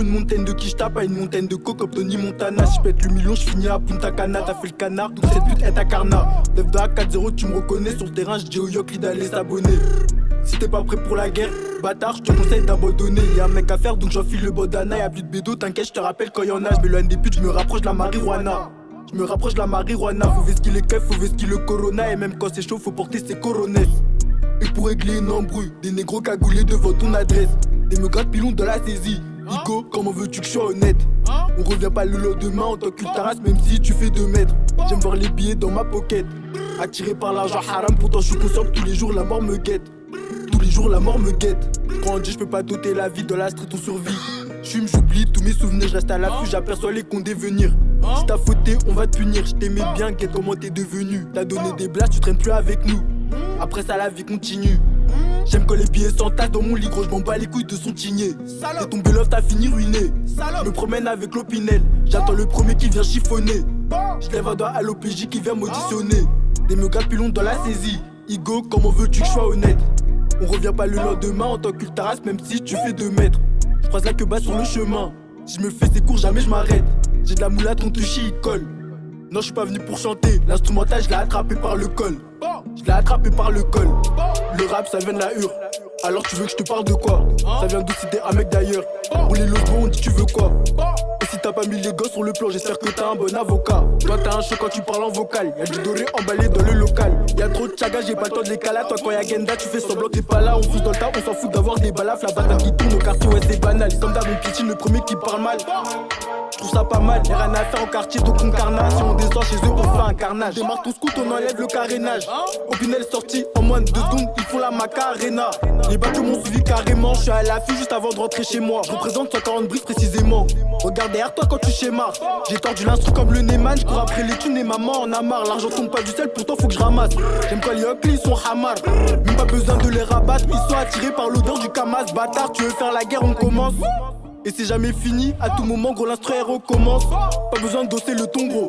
faut une montagne de quiche, pas une montagne de coke comme Tony Montana. Si j'pète le million, j'finis à Punta Cana. T'as fait le canard, donc cette pute est ta carna. 9 de A4-0, tu me reconnais. Sur le terrain, j'dis au Yokli d'aller s'abonner. Si t'es pas prêt pour la guerre, bâtard, j'te conseille d'abandonner. Y'a un mec à faire, donc j'enfile le bandana. Y'a plus de bédo, t'inquiète, j'te rappelle quand y'en a. J'm'éloigne des putes, j'me rapproche de la marijuana. J'me rapproche de la marijuana. Faut vesquiller les keufs, faut vesquiller le corona. Et même quand c'est chaud, faut porter ses coronesses. Et pour régler une embrouille, des négros cagoulés devant ton adresse. Des meugras de pilons dans la saisie. Nico, comment veux-tu que je sois honnête? On revient pas le lendemain en tant que taras, même si tu fais 2 mètres. J'aime voir les billets dans ma pocket. Attiré par l'argent haram, pourtant je suis conscient que tous les jours la mort me guette. Tous les jours la mort me guette. Quand on dit je peux pas doter la vie, dans la street on survit. J'fume, j'oublie tous mes souvenirs, je reste à l'affût, j'aperçois les condés venir. Si t'as fauté, on va te punir. Je t'aimais bien, guette comment t'es devenu. T'as donné des blagues, tu traînes plus avec nous. Après ça la vie continue. J'aime quand les billets s'entassent dans mon lit, gros, je m'en bats les couilles de son tigné. T'es tombé love, t'as fini ruiné. Je me promène avec l'opinel, j'attends le premier qui vient chiffonner. Je lève un doigt à l'OPJ qui vient m'auditionner. Des meugras pilons dans la saisie. Igo, comment veux-tu que je sois honnête? On revient pas le lendemain en tant qu'ultaras, même si tu fais 2 mètres. Je croise la queue bas sur le chemin. Si je me fais ces cours, jamais je m'arrête. J'ai de la moulade, on te chie, il colle. Non, je suis pas venu pour chanter. L'instrumental, je l'ai attrapé par le col. Je l'ai attrapé par le col. Le rap, ça vient de la hure. Alors tu veux que je te parle de quoi? Ça vient d'où si t'es un mec d'ailleurs. Pour les logos, on dit tu veux quoi? Et si t'as pas mis les gosses sur le plan, j'espère que t'as un bon avocat. Toi t'as un show quand tu parles en vocal. Y'a du doré emballé dans le local. Y'a trop de chaga, j'ai pas le temps de les caler. Toi quand y'a Genda, tu fais semblant que t'es pas là. On fout dans le tas, on s'en fout d'avoir des balafres. La bataille qui tourne au quartier, ouais c'est banal. Comme d'hab, on piétine le premier qui parle mal. Je trouve ça pas mal, y'a rien à faire au quartier, donc on carnage. Si on descend chez eux, on fait un carnage. Démarre ton scout, on enlève le carénage. Opinel sorti en moins de 2 secondes, ils font la macarena. Les bacs m'ont suivi carrément, je suis à l'affût juste avant de rentrer chez moi. Je représente 140 briques précisément. Regarde derrière toi quand tu schémas. J'ai tordu l'instru comme le Neyman, je cours après les thunes et maman en a marre. L'argent tombe pas du sel, pourtant faut que je ramasse. J'aime quand les Oakley, ils sont hamar. Même pas besoin de les rabattre, ils sont attirés par l'odeur du Kamas. Bâtard, tu veux faire la guerre, on commence. Et c'est jamais fini, à tout moment gros l'instru elle recommence. Pas besoin de dosser le ton gros.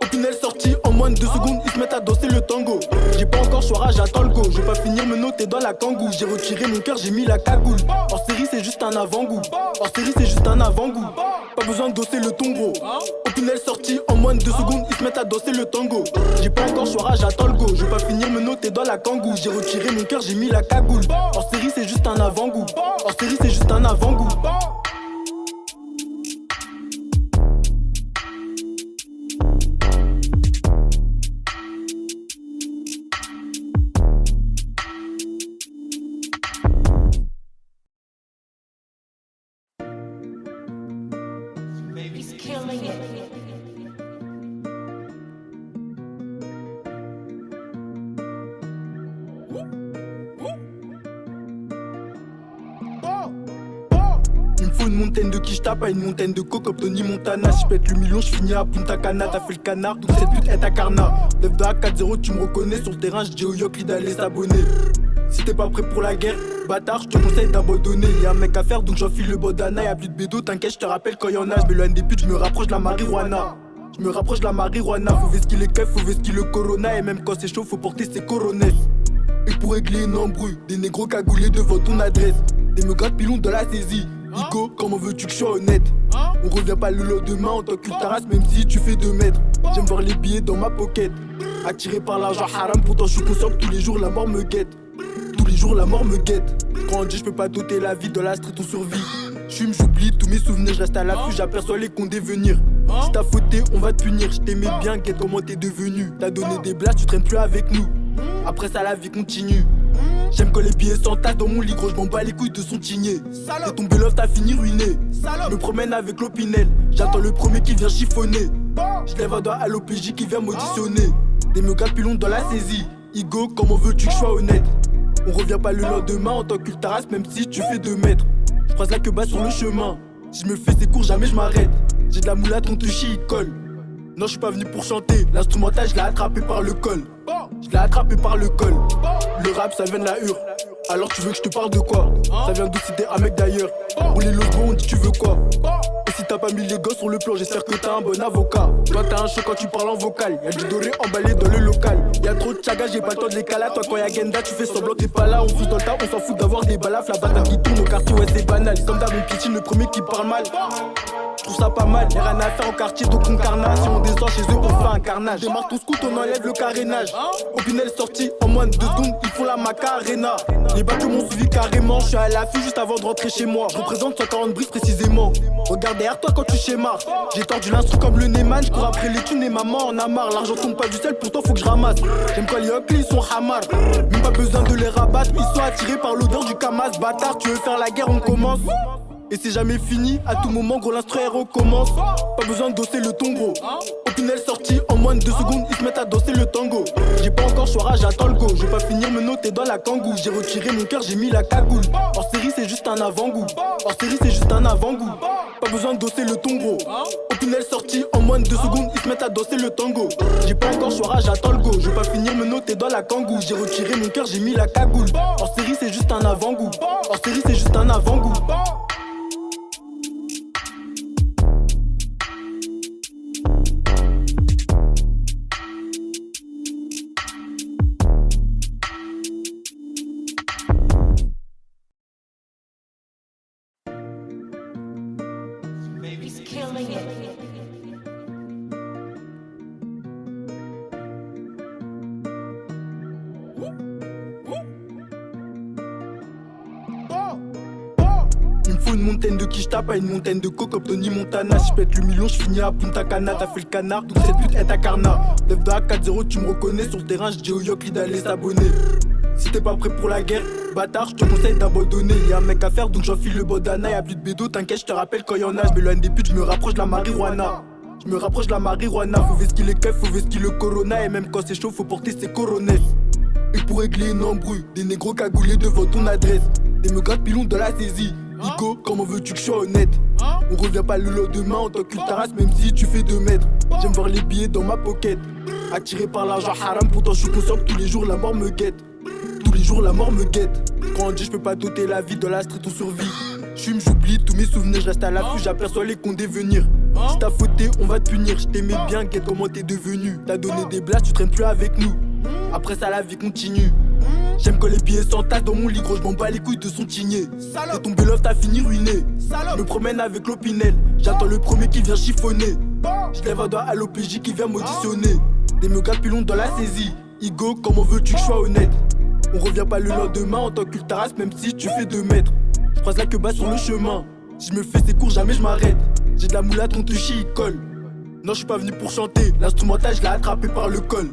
Opinel sorti en moins de 2 secondes, ils se mettent à danser le tango. J'ai pas encore choix, j'attends le go. Je vais pas finir me noter dans la kangou. J'ai retiré mon cœur, j'ai mis la cagoule. Hors série c'est juste un avant-goût. Hors série c'est juste un avant-goût. Pas besoin de dosser le ton gros. Opinel sorti en moins de 2 secondes, ils se mettent à danser le tango. J'ai pas encore choix, j'attends le go. Je vais pas finir me noter dans la kangou. J'ai retiré mon cœur, j'ai mis la cagoule. Hors série c'est juste un avant-goût. Hors série c'est juste un avant-goût. He's killing it. Il me faut une montagne de quiche, pas une montagne de coke comme Tony Montana. Si j'pète le million, j'finis à Punta Cana. T'as fait le canard, donc cette pute est ta carna. 9 de A4-0, tu me reconnais. Sur le terrain, j'dis au Yokli d'aller s'abonner. Si t'es pas prêt pour la guerre, bâtard, j'te conseille d'abandonner. Y'a un mec à faire, donc j'enfile le bandana. Y'a plus de bédo, t'inquiète, j'te rappelle quand y'en a. J'm'éloigne des putes, j'me rapproche de la marijuana. J'me rapproche de la marijuana. Faut vesquiller les keufs, faut vesquiller le corona. Et même quand c'est chaud, faut porter ses coronesses. Et pour régler une embrouille, des négros cagoulés devant ton adresse. Des meugras de pilons dans la saisie. Nico, comment veux-tu que je sois honnête? On revient pas le lendemain en tant qu'ultaras, même si tu fais 2 mètres. J'aime voir les billets dans ma pocket. Attiré par l'argent haram, pourtant je suis conscient que tous les jours la mort me guette. Tous les jours la mort me guette. Quand on dit je peux pas doter la vie, dans la street on survit. J'fume, j'oublie tous mes souvenirs, je reste à l'affût, j'aperçois les condés venir. Si t'as fauté, on va te punir. Je t'aimais bien, guette comment t'es devenu. T'as donné des blagues, tu traînes plus avec nous. Après ça la vie continue. J'aime quand les billets s'entassent dans mon lit, gros, je m'en bats les couilles de son tigné. T'es tombé love, t'as fini ruiné. Je me promène avec l'opinel, j'attends le premier qui vient chiffonner. Je lève un doigt à l'OPJ qui vient m'auditionner. Des meugras de pilons dans la saisie. Igo, comment veux-tu que je sois honnête? On revient pas le lendemain en tant qu'ultaras, même si tu fais 2 mètres. Je croise la queue bas sur le chemin. Si je me fais ces cours, jamais je m'arrête. J'ai de la moulade, on te chie, il colle. Non, je suis pas venu pour chanter. L'instrumental, je l'ai attrapé par le col. Je l'ai attrapé par le col. Le rap, ça vient de la hure. Alors tu veux que je te parle de quoi? Ça vient d'où si t'es un mec d'ailleurs. Pour les logos, on dit tu veux quoi? Et Et si t'as pas mis les gosses sur le plan, j'espère que t'as un bon avocat. Toi t'as un choc quand tu parles en vocal. Y'a du doré emballé dans le local. Y'a trop de chaga, j'ai pas le temps de les caler. Toi quand y'a Genda, tu fais semblant t'es pas là. On fout dans le tas, on s'en fout d'avoir des balafres. La bataille qui tourne au quartier, ouais c'est banal. Comme d'hab, une kitchen, le premier qui parle mal. Je trouve ça pas mal, y'a rien à faire au quartier, donc on carnage. Si on descend chez eux, on fait un carnage. Démarre ton scout, on enlève le carénage. Opinel sorti en moins de 2 secondes, ils font la macarena. Les bacs m'ont suivi carrément, je suis à l'affût juste avant de rentrer chez moi. Je représente 140 briques précisément. Regarde derrière toi quand tu schémas. J'ai tordu l'instru comme le Neyman, je cours après les thunes et maman en a marre. L'argent tombe pas du ciel, pourtant faut que je ramasse. J'aime quand les hockey ils sont hamar. Même pas besoin de les rabattre, ils sont attirés par l'odeur du Kamas. Bâtard, tu veux faire la guerre, on commence. Et c'est jamais fini, à tout moment gros l'instru recommence. Pas besoin de dosser le ton gros. Opinel sorti en moins de 2 secondes, ils se mettent à danser le tango. J'ai pas encore choix, j'attends le go. Je vais pas finir me noter dans la kangou. J'ai retiré mon cœur, j'ai mis la cagoule. Hors série c'est juste un avant-goût. Hors série c'est juste un avant-goût. Pas besoin de dosser le ton gros. Opinel sorti en moins de 2 secondes, ils se mettent à danser le tango. J'ai pas encore choix, j'attends le go. Je vais pas finir me noter dans la kangou. J'ai retiré mon cœur, j'ai mis la cagoule. Hors série c'est juste un avant-goût. Hors série c'est juste un avant-goût. He's killing it. Il me faut une montagne de quiche, pas une montagne de coke comme Tony Montana. Si je pète le million, je finis à Punta Cana. T'as fait le canard, donc cette pute est ta carna. 9 de A4-0, tu me reconnais. Sur le terrain, je dis au Yokli d'aller s'abonner. Si t'es pas prêt pour la guerre, bâtard, je te conseille d'abandonner. Y'a un mec à faire, donc j'enfile le bandana. Y'a plus de bédo, t'inquiète, je te rappelle quand y'en a. Je m'éloigne des putes, je me rapproche de la marijuana. Je me rapproche de la marijuana. Faut vestir les keufs, faut vestir le corona. Et même quand c'est chaud, faut porter ses coronesses. Et pour régler une embrouille, des négros cagoulés devant ton adresse. Des mecs pilons de la saisie. Igo, comment veux-tu que je sois honnête? On revient pas le lendemain en tant que taras, même si tu fais 2 mètres. J'aime voir les billets dans ma pocket. Attiré par l'argent haram, pourtant je suis conscient que tous les jours la mort me guette. Tous les jours la mort me guette. Quand on dit je peux pas doter la vie, dans la street on survit. J'fume, j'oublie tous mes souvenirs, je reste à l'affût, j'aperçois les condés venir. Si t'as fauté, on va te punir. Je t'aimais bien, guette comment t'es devenu. T'as donné des blagues, tu traînes plus avec nous. Après ça la vie continue. J'aime quand les billets s'entassent dans mon lit, gros, je m'en bats les couilles de son tigné. T'es tombé love, t'as fini ruiné. Je me promène avec l'opinel, j'attends le premier qui vient chiffonner. Je lève un doigt à l'OPJ qui vient m'auditionner. Des mecs pilons dans la saisie. Igo, comment veux-tu que je sois honnête? On revient pas le lendemain en tant qu'ultaras, même si tu fais 2 mètres. Je croise la queue sur le chemin. Si je me fais ces cours, jamais je m'arrête. J'ai de la moulade, on te chie, il colle. Non, je suis pas venu pour chanter. L'instrumental, je l'ai attrapé par le col.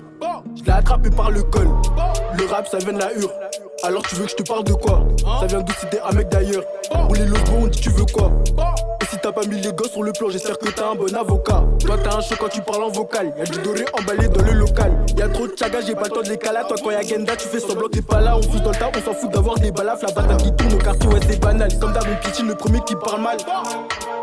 Je l'ai attrapé par le col. Le rap, ça vient de la hure. Alors tu veux que je te parle de quoi? Ça vient d'où, c'était un mec d'ailleurs. Pour les logos, on dit tu veux quoi? Et si t'as pas mis les gosses sur le plan, j'espère que t'as un bon avocat. Toi t'as un choc quand tu parles en vocal. Y'a du doré emballé dans le local. Y'a trop de chaga, j'ai pas le temps de les caler. Toi quand y'a Genda, tu fais semblant t'es pas là. On fout dans le tas, on s'en fout d'avoir des balafres. La bataille qui tourne au quartier, ouais c'est banal. Comme d'hab, une kitchen, le premier qui parle mal.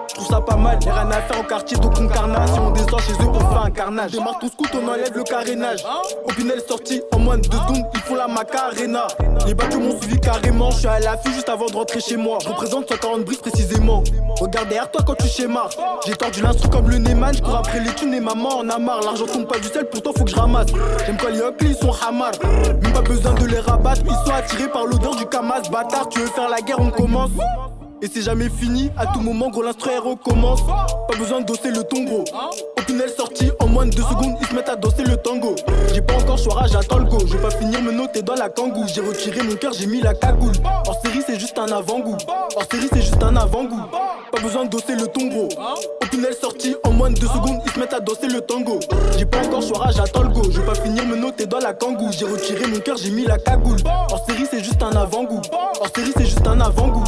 Je trouve ça pas mal, y'a rien à faire au quartier, donc on carnage. Si on descend chez eux, on fait un carnage. Démarre ton scout, on enlève le carénage. Opinel sorti en moins de 2 secondes, ils font la macarena. Les bacs m'ont suivi carrément, je suis à l'affût juste avant de rentrer chez moi. Je représente 140 briques précisément. Regarde derrière toi quand tu schémas. J'ai tordu l'instru comme le Neyman, je cours après les thunes et maman en a marre. L'argent tombe pas du ciel, pourtant faut que je ramasse. J'aime quand les hockey ils sont hamar. Même pas besoin de les rabattre, ils sont attirés par l'odeur du Kamas. Bâtard, tu veux faire la guerre, on commence. Et c'est jamais fini, à tout moment gros l'instru recommence. Pas besoin de dosser le ton gros. Opinel sorti en moins de 2 secondes, ils se mettent à danser le tango. J'ai pas encore choix, j'attends le go. Je vais pas finir me noter dans la kangou. J'ai retiré mon cœur, j'ai mis la cagoule. Hors série c'est juste un avant-goût. Hors série c'est juste un avant-goût. Pas besoin de dosser le ton gros. Opinel sorti en moins de 2 secondes, ils se mettent à danser le tango. J'ai pas encore choix, j'attends le go. Je vais pas finir me noter dans la kangou. J'ai retiré mon cœur, j'ai mis la cagoule. Hors série c'est juste un avant-goût. Hors série c'est juste un avant-goût.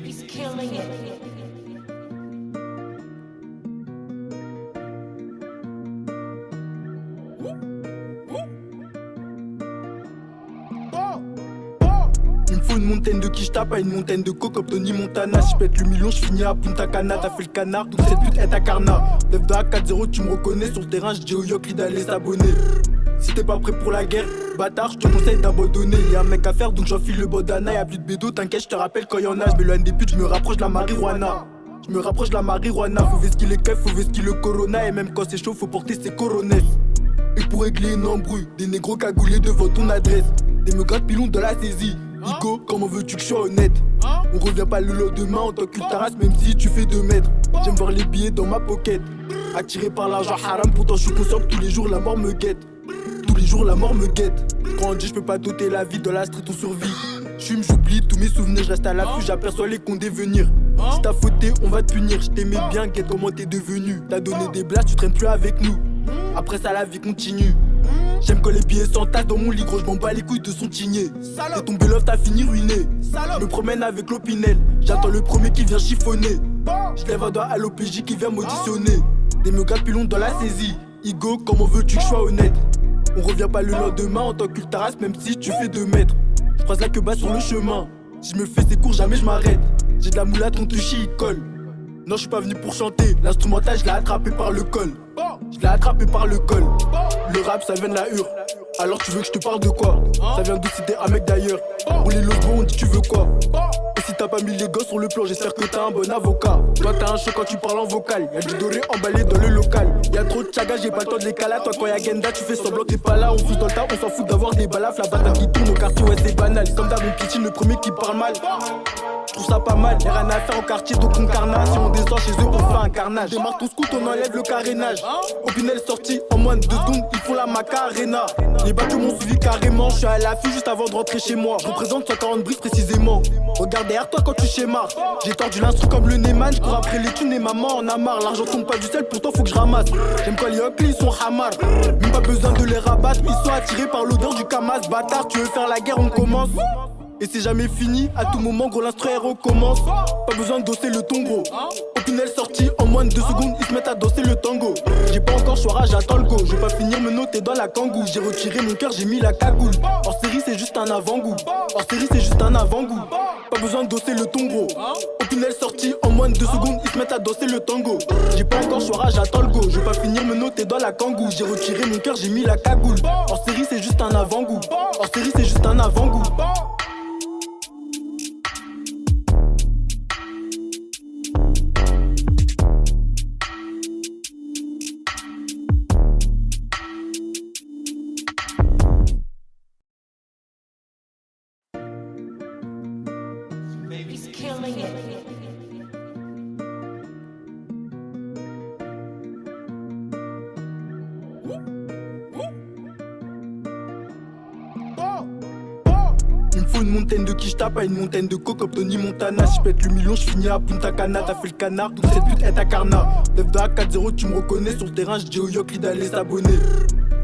He's killing it. Il me une montagne de quicheta, pas une montagne de coke comme Tony Montana. Si je pète le million, je finis à Punta Cana. T'as fait le canard, donc cette pute est à Carna. 9 à 4-0, tu me reconnais. Sur le terrain, je dis au Yokli d'aller s'abonner. Si t'es pas prêt pour la guerre, bâtard, je te conseille d'abandonner. Y'a un mec à faire, donc j'enfile le bodana. Y'a plus de bédo, t'inquiète, je te rappelle quand y'en a. Je m'éloigne des putes, je me rapproche de la marijuana. Je me rapproche de la marijuana. Faut vesquiller les keufs, faut vesquiller le corona. Et même quand c'est chaud, faut porter ses coronets. Et pour régler une embrouille, des négros cagoulés devant ton adresse. Des me gratte pilon de la saisie. Igo, comment veux-tu que je sois honnête? On revient pas le lendemain en tant que taras, même si tu fais 2 mètres. J'aime voir les billets dans ma pocket. Attiré par l'argent haram, pourtant je suis conscient que tous les jours la mort me guette. Tous les jours la mort me guette. Quand on dit je peux pas doter la vie, dans la street on survit. J'fume, j'oublie tous mes souvenirs, je reste à l'affût, j'aperçois les condés venir. Si t'as fauté, on va te punir. Je t'aimais bien, guette comment t'es devenu. T'as donné des blagues, tu traînes plus avec nous. Après ça la vie continue. J'aime quand les billets s'entassent dans mon lit, gros, j'm'en bats les couilles de son tigné. T'es tombé love, t'as fini ruiné. Je me promène avec l'opinel, j'attends le premier qui vient chiffonner. J'lève un doigt à l'OPJ qui vient m'auditionner. Des me gars pilons dans la saisie. Igo, comment veux-tu que je sois honnête? On revient pas le lendemain en tant que taras, même si tu fais 2 mètres. J'croise la queue bas sur le chemin. Si je me fais ses cours, jamais je m'arrête. J'ai de la moulade, ton touchy, il colle. Non, je suis pas venu pour chanter. L'instrumental, je l'ai attrapé par le col. Je l'ai attrapé par le col. Le rap, ça vient de la hure. Alors tu veux que je te parle de quoi? Ça vient d'où si t'es un mec d'ailleurs? Rouler le bon, on dit tu veux quoi? Et si t'as pas mis les gosses sur le plan, j'espère que t'as un bon avocat. Toi t'as un show quand tu parles en vocal. Y'a du doré emballé dans le local. Y'a trop de chaga, j'ai pas le temps de les caler. Toi quand y'a Genda, tu fais semblant que t'es pas là. On fout dans le tas, on s'en fout d'avoir des balafres. La bataille qui tourne au quartier, ouais c'est banal. Comme d'hab, une pitine, le premier qui parle mal. Je trouve ça pas mal, y'a rien à faire au quartier, donc on carnage. Si on descend chez eux, on fait un carnage. Démarre ton scout, on enlève le carénage. Opinel sorti en moins de 2 secondes, ils font la macarena. Les bacs m'ont suivi carrément, je suis à l'affût juste avant de rentrer chez moi. Je représente 140 briques précisément. Regarde derrière toi quand tu schémas. J'ai tordu l'instru comme le Neyman, je cours après les thunes et maman en a marre. L'argent tombe pas du ciel, pourtant faut que je ramasse. J'aime quand les Oakley ils sont hamar. Même pas besoin de les rabattre, ils sont attirés par l'odeur du Kamas. Bâtard, tu veux faire la guerre, on commence. Et c'est jamais fini, à tout moment gros l'instru recommence. Pas besoin de dosser le ton gros. Opinel sorti en moins de 2 secondes, ils se mettent à danser le tango. J'ai pas encore choix, j'attends le go. Je vais pas finir me noter dans la kangou. J'ai retiré mon cœur, j'ai mis la cagoule. Hors série c'est juste un avant-goût. Hors série c'est juste un avant-goût. Pas besoin de dosser le ton gros. Opinel sorti en moins de 2 secondes, ils se mettent à danser le tango. J'ai pas encore choix, j'attends le go. Je vais pas finir me noter dans la kangou. J'ai retiré mon cœur, j'ai mis la cagoule. Hors série c'est juste un avant-goût. Hors série c'est juste un avant-goût. He's killing it. Il me faut une montagne de quicheta, pas une montagne de coke comme Tony Montana. Si je pète le million, je finis à Punta Cana. T'as fait le canard, donc cette pute est à Carna. 9 à 4-0, tu me reconnais. Sur le terrain, je dis au Yokli d'aller s'abonner.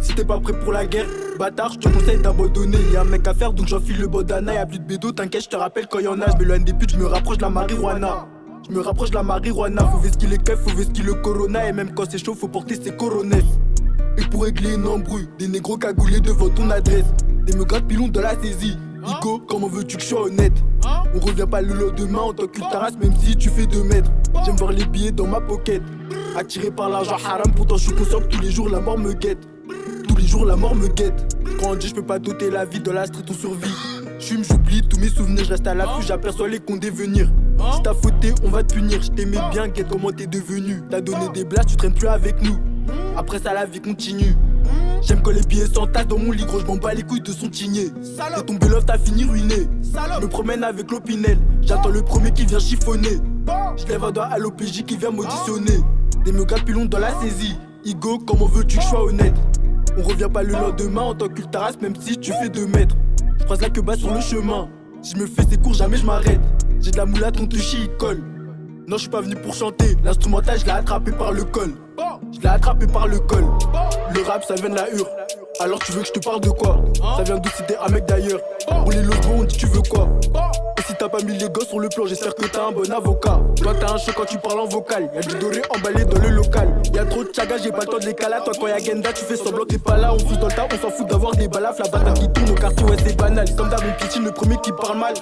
Si t'es pas prêt pour la guerre, bâtard, je te conseille d'abandonner. Y'a un mec à faire, donc j'enfile le bodana. Y'a plus de bédo, t'inquiète, je te rappelle quand y'en a. Je m'éloigne des putes, je me rapproche de la marijuana. Je me rapproche de la marijuana. Faut vesquiller les keufs, faut vesquiller le corona. Et même quand c'est chaud, faut porter ses coronets. Et pour régler une embrouille, des négros cagoulés devant ton adresse. Des me gratte pilon de la saisie. Igo, comment veux-tu que je sois honnête? On revient pas le lendemain en tant que taras, même si tu fais 2 mètres. J'aime voir les billets dans ma pocket. Attiré par l'argent haram, pourtant je suis conscient que tous les jours la mort me guette. Tous les jours la mort me guette. Quand on dit je peux pas doter la vie, dans la street on survit. J'fume, j'oublie tous mes souvenirs, je reste à l'affût, j'aperçois les condés venir. Si t'as fauté, on va te punir. Je t'aimais bien, guette comment t'es devenu. T'as donné des blagues, tu traînes plus avec nous. Après ça la vie continue. J'aime quand les billets s'entassent dans mon lit, gros, j'm'en bats les couilles de son tigné. T'es tombé love, t'as fini ruiné. Je me promène avec l'opinel, j'attends le premier qui vient chiffonner. J'lève un doigt à l'OPJ qui vient m'auditionner. Des me gars pilons dans la saisie. Igo, comment veux-tu que je sois honnête? On revient pas le lendemain en tant que taras, même si tu fais 2 mètres. J'croise la queue bas sur le chemin. Si je me fais ses cours, jamais je m'arrête. J'ai de la moulade, ton touchy, il colle. Non, je suis pas venu pour chanter. L'instrumental, je l'ai attrapé par le col. Je l'ai attrapé par le col. Le rap, ça vient de la hure. Alors tu veux que je te parle de quoi? Ça vient d'où si t'es un mec d'ailleurs? Rouler le bon, on dit tu veux quoi? Et si t'as pas mis les gosses sur le plan, j'espère que t'as un bon avocat. Toi t'as un show quand tu parles en vocal. Y'a du doré emballé dans le local. Y'a trop de Tchaga, j'ai pas le temps de les calas. Toi, quand y'a Genda, tu fais semblant que t'es pas là. On fout dans le tas, on s'en fout d'avoir des balafres. La bataille qui tourne au quartier, ouais, c'est banal. Comme d'hab, on piétine le premier qui parle mal.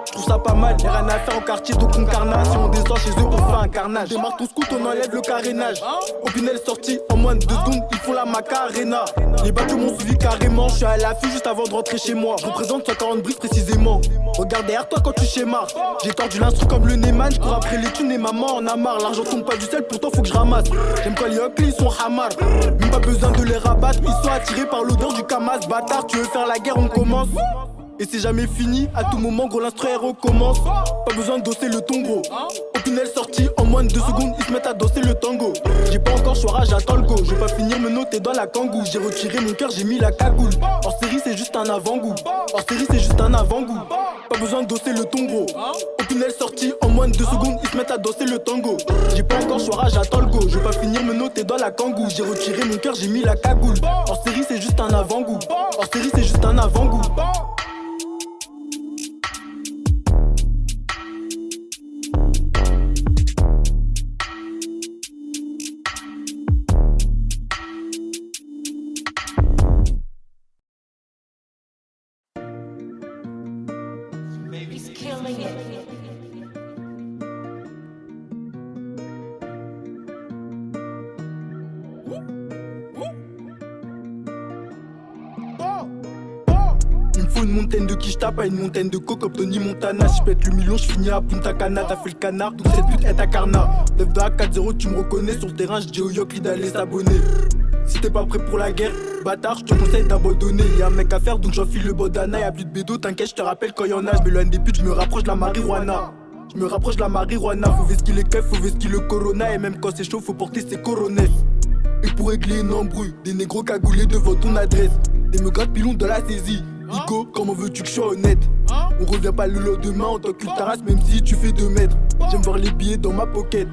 Je trouve ça pas mal, y'a rien à faire en quartier, donc on carnage. Si on descend chez eux, on fait un carnage. Démarre ton scout, on enlève le carénage. Opinel sorti en moins de 2 secondes, ils font la macarena. Les bateaux m'ont suivi carrément, je suis à l'affût juste avant de rentrer chez moi. Je représente 140 briques précisément. Regarde derrière toi quand tu schémas. J'ai tordu l'instru comme le Neyman, je cours après les thunes et maman en a marre. L'argent tombe pas du ciel, pourtant faut que je ramasse. J'aime quand les hockey, ils sont hamar. Même pas besoin de les rabattre, ils sont attirés par l'odeur du Kamas. Bâtard, tu veux faire la guerre, on commence. Et c'est jamais fini, à tout moment gros l'instru recommence. Pas besoin de dosser le ton gros. Opinel sorti en moins de 2 secondes, ils se mettent à danser le tango. J'ai pas encore choix, j'attends le go. Je vais pas finir me noter dans la kangou. J'ai retiré mon cœur, j'ai mis la cagoule. Hors série c'est juste un avant-goût. Hors série c'est juste un avant-goût. Pas besoin de dosser le ton gros. Opinel sorti en moins de 2 secondes, ils se mettent à danser le tango. J'ai pas encore choix, j'attends le go. Je vais pas finir me noter dans la kangou. J'ai retiré mon cœur, j'ai mis la cagoule. Hors série c'est juste un avant-goût. Hors série c'est juste un avant-goût. He's killing it. Il me faut une montagne de quiche, pas une montagne de coke comme Tony Montana. Si je pète le million, je finis à Punta Cana. T'as fait le canard, donc cette pute est à carnat. 9 de A4-0, tu me reconnais. Sur le terrain, je dis au Yokli d'aller s'abonner. Si t'es pas prêt pour la guerre, bâtard, je te conseille d'abandonner. Y'a un mec à faire, donc j'enfile le bandana. Y'a plus de bédo, t'inquiète, je te rappelle quand y'en a. Je m'éloigne des putes, je me rapproche de la marijuana. Je me rapproche de la marijuana. Faut vesquiller les keufs, faut vesquiller le corona. Et même quand c'est chaud, faut porter ses coronesses. Et pour régler une embrouille, des négros cagoulés devant ton adresse. Des me gratte pilon de la saisie. Igo, comment veux-tu que je sois honnête? On revient pas le lendemain en tant que taras, même si tu fais 2 mètres. J'aime voir les billets dans ma pocket.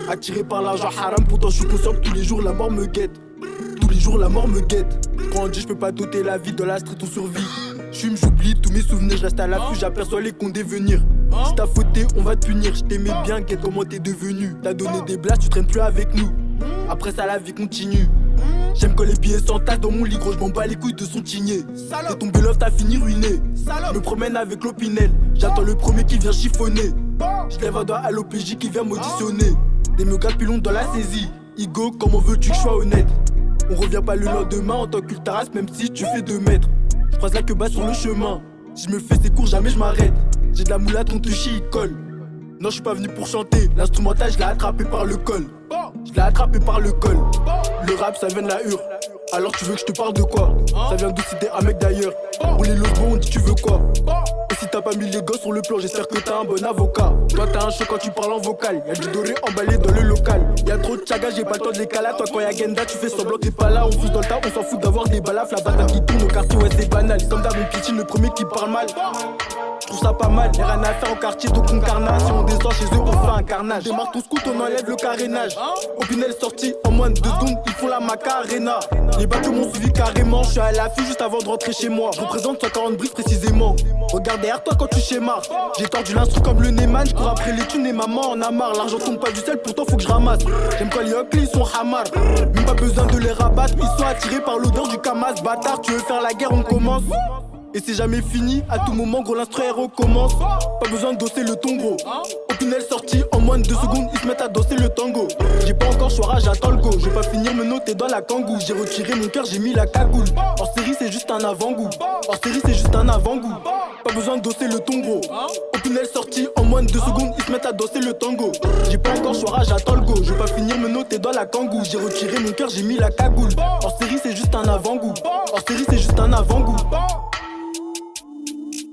Attiré par l'argent haram, pourtant je suis conscient que tous les jours la mort me guette. Tous les jours la mort me guette. Quand on dit je peux pas doter la vie, dans la street on survit. J'fume, j'oublie tous mes souvenirs, je reste à l'affût, j'aperçois les condés venir. Si t'as fauté, on va te punir. Je t'aimais bien, guette comment t'es devenu. T'as donné des blasts, tu traînes plus avec nous. Après ça la vie continue. J'aime quand les billets s'entassent dans mon lit, gros, je m'en bats les couilles de son tigné. T'es tombé love, t'as fini ruiné. Je me promène avec l'opinel, j'attends le premier qui vient chiffonner. Je lève un doigt à l'OPJ qui vient m'auditionner. Des me gars pilons dans la saisie. Igo, comment veux-tu que je sois honnête? On revient pas le lendemain en tant qu'ultaras, même si tu fais 2 mètres. Je croise la queue sur le chemin. Si je me fais ces cours, jamais je m'arrête. J'ai de la moulade, on te chie, il colle. Non, je suis pas venu pour chanter. L'instrumental, je l'ai attrapé par le col. Je l'ai attrapé par le col. Le rap, ça vient de la hure. Alors tu veux que je te parle de quoi? Ça vient d'où, c'était un mec d'ailleurs. Pour les logos, on dit tu veux quoi? Et si t'as pas mis les gosses sur le plan, j'espère que t'as un bon avocat. Toi t'as un show quand tu parles en vocal. Y'a du doré emballé dans le local. Y'a trop de tchaga, j'ai pas le temps de les calas. Toi quand y'a Genda, tu fais semblant que t'es pas là. On fout dans le tas, on s'en fout d'avoir des balafres. La bataille qui tourne au quartier, ouais c'est banal. Comme d'hab, on piétine le premier qui parle mal. Je trouve ça pas mal, y'a rien à faire en quartier, donc on carnage. Si on descend chez eux, on fait un carnage. Démarre ton scout, on enlève le carénage. Opinel sorti en moins de 2 secondes, ils font la macarena. Les bateaux m'ont suivi carrément, je suis à l'affût juste avant de rentrer chez moi. Je représente 140 briques précisément. Regarde derrière toi quand tu schémas. J'ai tordu l'instru comme le Neyman, je cours après les thunes et maman en a marre. L'argent tombe pas du ciel, pourtant faut que je ramasse. J'aime quand les hockey, ils sont hamar. Même pas besoin de les rabattre, ils sont attirés par l'odeur du Kamas. Bâtard, tu veux faire la guerre, on commence. Et c'est jamais fini, à tout moment gros l'instru recommence. Pas besoin de dosser le ton gros. Opinel sorti en moins de 2 secondes, ils se mettent à danser le tango. J'ai pas encore choix, j'attends le go. Je vais pas finir me noter dans la kangou. J'ai retiré mon cœur, j'ai mis la cagoule. Hors série c'est juste un avant-goût. Hors série c'est juste un avant-goût. Pas besoin de dosser le ton gros. Opinel sorti en moins de 2 secondes, ils se mettent à danser le tango. J'ai pas encore choix, j'attends le go. Je vais pas finir me noter dans la kangou. J'ai retiré mon cœur, j'ai mis la cagoule. Hors série c'est juste un avant-goût. Hors série c'est juste un avant-goût.